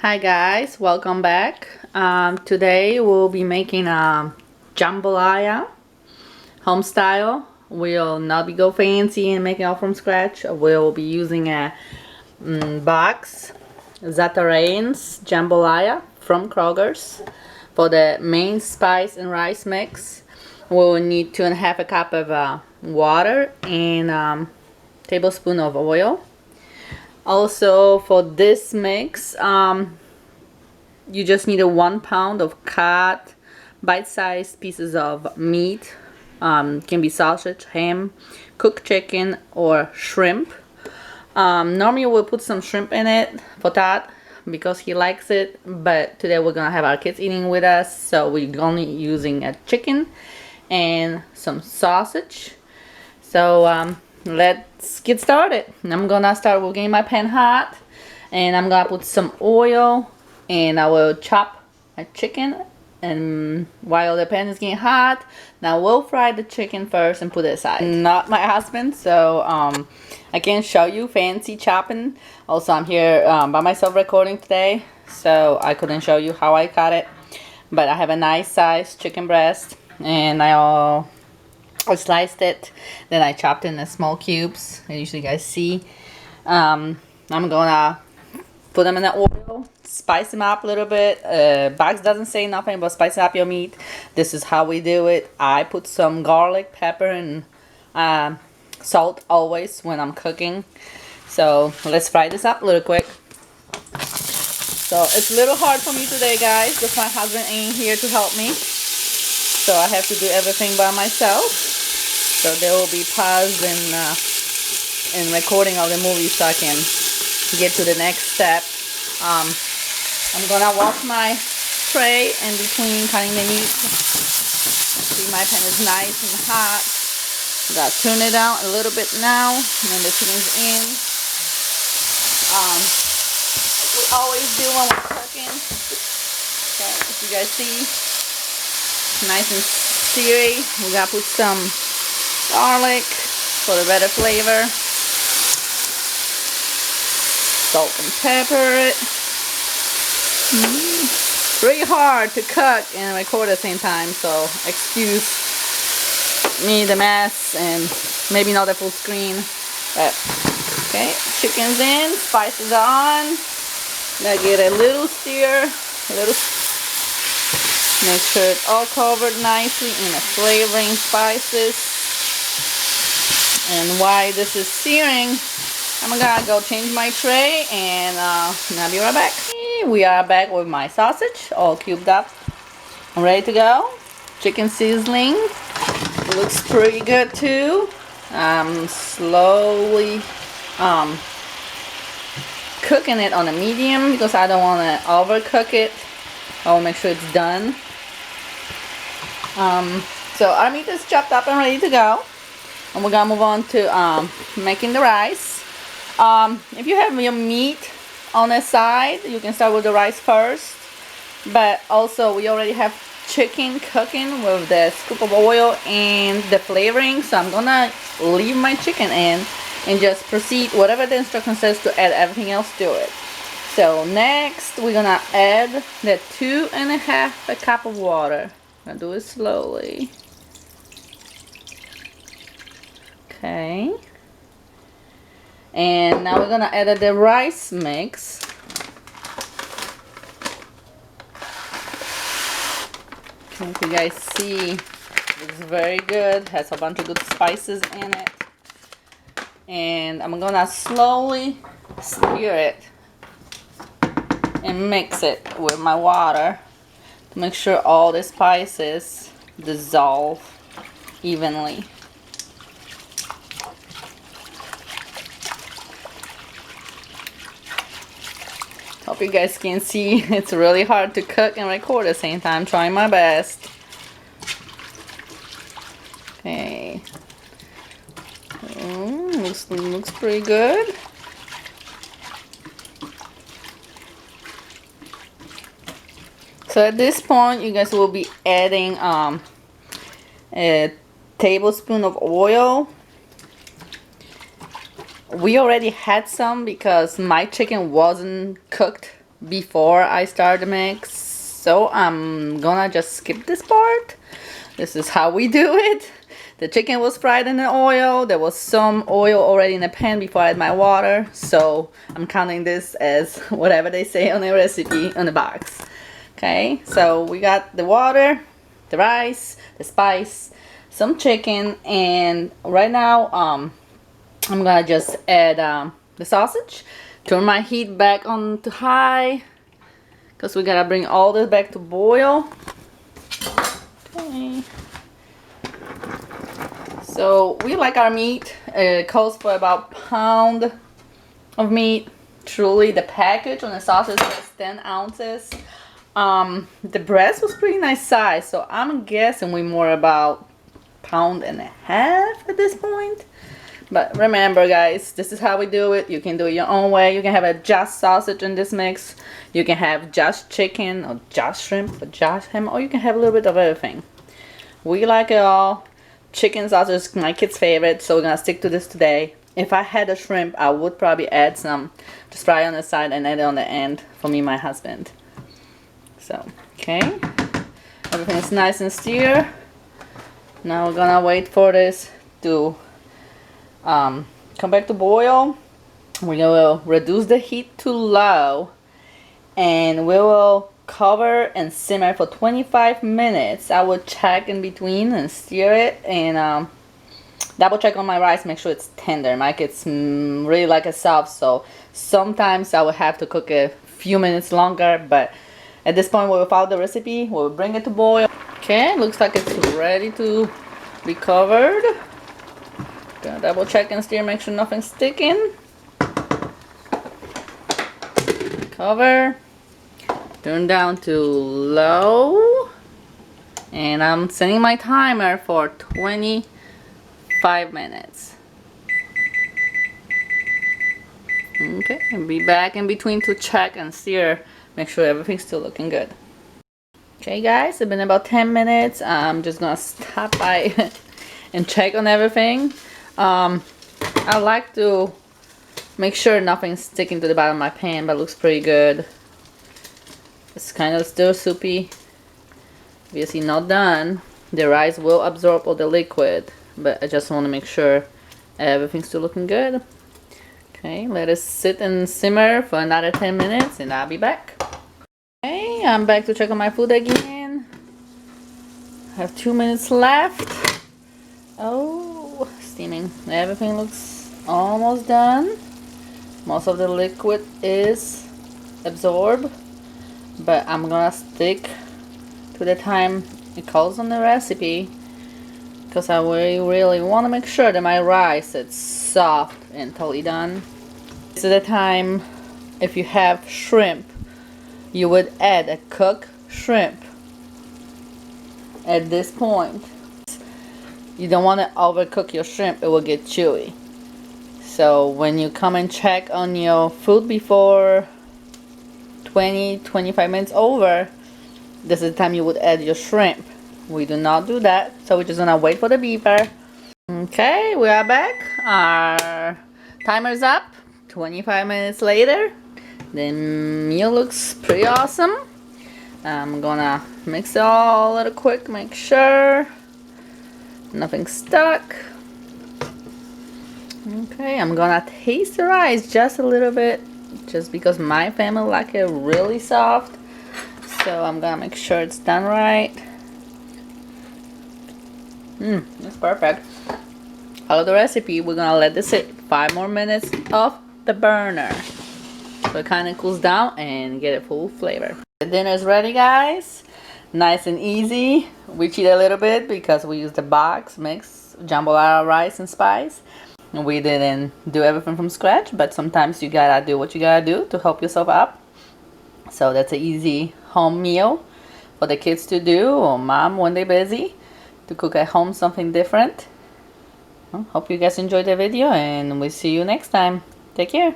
Hi guys, welcome back. Today we'll be making a jambalaya home style. We'll not be go fancy and making all from scratch. We'll be using a box Zatarain's jambalaya from Kroger's. For the main spice and rice mix, we'll need 2.5 cup of water and tablespoon of oil. Also for this mix, you just need 1 pound of cut bite-sized pieces of meat. Can be sausage, ham, cooked chicken, or shrimp. Normally we'll put some shrimp in it for Todd because he likes it, but today we're gonna have our kids eating with us, so we're only using a chicken and some sausage. So let's get started. I'm gonna start with getting my pan hot, and I'm gonna put some oil, and I will chop my chicken. And while the pan is getting hot, now we'll fry the chicken first and put it aside. Not my husband, so I can't show you fancy chopping. Also, I'm here by myself recording today, so I couldn't show you how I cut it. But I have a nice size chicken breast, and I sliced it, then I chopped it in small cubes, as usually you guys see. I'm gonna put them in the oil, spice them up a little bit. Box doesn't say nothing about spicing up your meat. This is how we do it. I put some garlic, pepper, and salt always when I'm cooking. So let's fry this up a little quick. So it's a little hard for me today, guys, because my husband ain't here to help me. So I have to do everything by myself. So there will be pause in recording of the movie so I can get to the next step. I'm gonna wash my tray in between cutting the meat. See, my pan is nice and hot. Gotta turn it down a little bit now, and then the chicken's in. We always do when we're cooking. Okay, as you guys see, nice and seary. We gotta put some garlic for the better flavor. Salt and pepper it. Really hard to cook and record at the same time, so excuse me the mess and maybe not the full screen. But okay, chicken's in, spices are on. Now get a little stir, make sure it's all covered nicely in the flavoring spices. And while this is searing, I'm gonna go change my tray, and I'll be right back. We are back with my sausage all cubed up. I'm ready to go. Chicken sizzling. It looks pretty good too. I'm slowly cooking it on a medium because I don't want to overcook it. I will make sure it's done. So our meat is chopped up and ready to go. And we're gonna move on to making the rice. If you have your meat on the side, you can start with the rice first. But also we already have chicken cooking with the scoop of oil and the flavoring. So I'm gonna leave my chicken in and just proceed whatever the instruction says to add everything else to it. So next we're gonna add the 2.5 cup of water. I'm gonna do it slowly. Okay. And now we're gonna add the rice mix. Okay, if you guys see, it's very good. Has a bunch of good spices in it. And I'm gonna slowly stir it and mix it with my water to make sure all the spices dissolve evenly. Hope you guys can see it's really hard to cook and record at the same time. Trying my best. Okay. Looks pretty good. So at this point, you guys will be adding a tablespoon of oil. We already had some because my chicken wasn't cooked before I start the mix, so I'm gonna just skip this part. This is how we do it. The chicken was fried in the oil. There was some oil already in the pan before I add my water, so I'm counting this as whatever they say on the recipe on the box. Okay, so we got the water, the rice, the spice, some chicken, and right now I'm gonna just add the sausage. Turn my heat back on to high because we gotta bring all this back to boil. Okay. So we like our meat. It calls for about a pound of meat. Truly, the package on the sausage was 10 ounces. The breast was pretty nice size, so I'm guessing we're more about a pound and a half at this point. But remember, guys, this is how we do it. You can do it your own way. You can have a just sausage in this mix. You can have just chicken or just shrimp or just ham, or you can have a little bit of everything. We like it all. Chicken sausage is my kid's favorite, so we're gonna stick to this today. If I had a shrimp, I would probably add some, just fry it on the side and add it on the end for me and my husband. So, okay. Everything is nice and stir. Now we're gonna wait for this to come back to boil. We will reduce the heat to low and we will cover and simmer for 25 minutes. I will check in between and stir it and double check on my rice, make sure it's tender. My kids really like it soft, so sometimes I will have to cook it a few minutes longer, but at this point we will follow the recipe. We'll bring it to boil. Okay, looks like it's ready to be covered. Gonna double check and stir, make sure nothing's sticking. Cover. Turn down to low. And I'm setting my timer for 25 minutes. Okay, and be back in between to check and stir. Make sure everything's still looking good. Okay guys, it's been about 10 minutes. I'm just gonna stop by and check on everything. I like to make sure nothing's sticking to the bottom of my pan, but it looks pretty good. It's kind of still soupy. Obviously not done. The rice will absorb all the liquid, but I just want to make sure everything's still looking good. Okay, let it sit and simmer for another 10 minutes and I'll be back. Okay, I'm back to check on my food again. I have 2 minutes left. Oh, steaming. Everything looks almost done. Most of the liquid is absorbed, but I'm gonna stick to the time it calls on the recipe because I really want to make sure that my rice is soft and totally done. This is the time, if you have shrimp, you would add a cooked shrimp at this point. You don't want to overcook your shrimp, it will get chewy. So when you come and check on your food before 20-25 minutes over, this is the time you would add your shrimp. We do not do that, so we're just gonna wait for the beeper. Okay, we are back. Our timer's up. 25 minutes later, the meal looks pretty awesome. I'm gonna mix it all a little quick, make sure nothing's stuck. Okay, I'm gonna taste the rice just a little bit, just because my family like it really soft. So I'm gonna make sure it's done right. It's perfect. Follow the recipe. We're gonna let this sit 5 more minutes off the burner so it kind of cools down and get a full flavor. The dinner's ready, guys. Nice and easy. We cheat a little bit because we used the box mix jambalaya rice and spice. And we didn't do everything from scratch, but sometimes you gotta do what you gotta do to help yourself up. So that's an easy home meal for the kids to do, or mom when they're busy to cook at home something different. Well, hope you guys enjoyed the video and we'll see you next time. Take care.